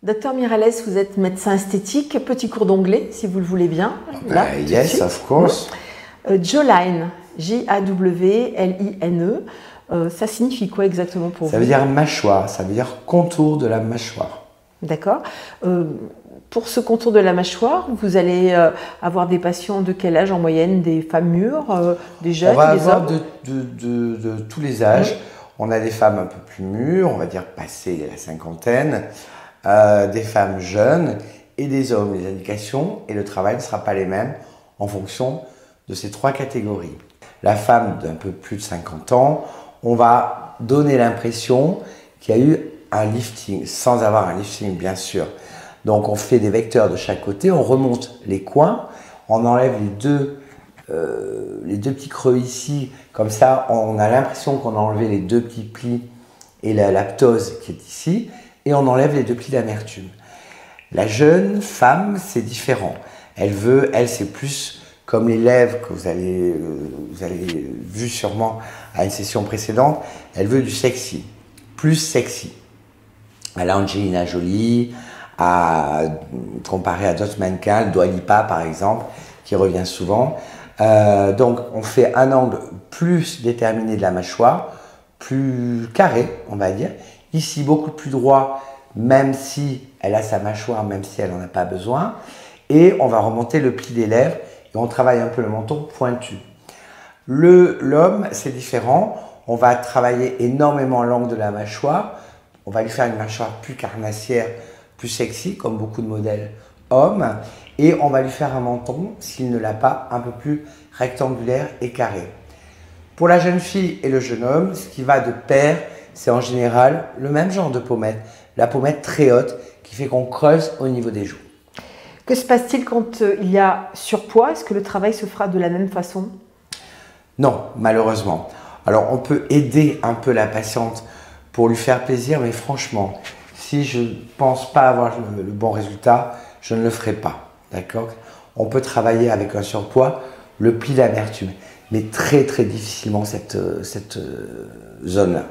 Docteur Miralles, vous êtes médecin esthétique, petit cours d'anglais, si vous le voulez bien. Là, yes, of course. Jawline, J-A-W-L-I-N-E, ça signifie quoi exactement pour vous? Ça veut dire mâchoire, ça veut dire contour de la mâchoire. D'accord. Pour ce contour de la mâchoire, vous allez avoir des patients de quel âge en moyenne? Des femmes mûres, des jeunes, des hommes? On va avoir hommes de tous les âges. Oui. On a des femmes un peu plus mûres, on va dire passées la cinquantaine, des femmes jeunes et des hommes. Les indications et le travail ne sera pas les mêmes en fonction de ces trois catégories. La femme d'un peu plus de 50 ans, on va donner l'impression qu'il y a eu un lifting, sans avoir un lifting bien sûr. Donc on fait des vecteurs de chaque côté, on remonte les coins, on enlève les deux petits creux ici, comme ça on a l'impression qu'on a enlevé les deux petits plis et la ptose qui est ici, et on enlève les deux plis d'amertume. La jeune femme, c'est différent. Elle, c'est plus comme les lèvres que vous avez vu sûrement à une session précédente, elle veut du sexy, plus sexy. À l'Angelina Jolie, comparé à d'autres mannequins, Dua Lipa par exemple, qui revient souvent. Donc on fait un angle plus déterminé de la mâchoire, plus carré on va dire. Ici beaucoup plus droit, même si elle a sa mâchoire, même si elle n'en a pas besoin. Et on va remonter le pli des lèvres et on travaille un peu le menton pointu. L'homme, c'est différent. On va travailler énormément l'angle de la mâchoire. On va lui faire une mâchoire plus carnassière, plus sexy, comme beaucoup de modèles hommes. Et on va lui faire un menton, s'il ne l'a pas, un peu plus rectangulaire et carré. Pour la jeune fille et le jeune homme, ce qui va de pair, c'est en général le même genre de pommette. La pommette très haute qui fait qu'on creuse au niveau des joues. Que se passe-t-il quand il y a surpoids? Est-ce que le travail se fera de la même façon? Non, malheureusement. Alors on peut aider un peu la patiente pour lui faire plaisir, mais franchement, si je ne pense pas avoir le bon résultat, je ne le ferai pas. D'accord? On peut travailler avec un surpoids, le pli d'amertume, mais très très difficilement cette zone-là.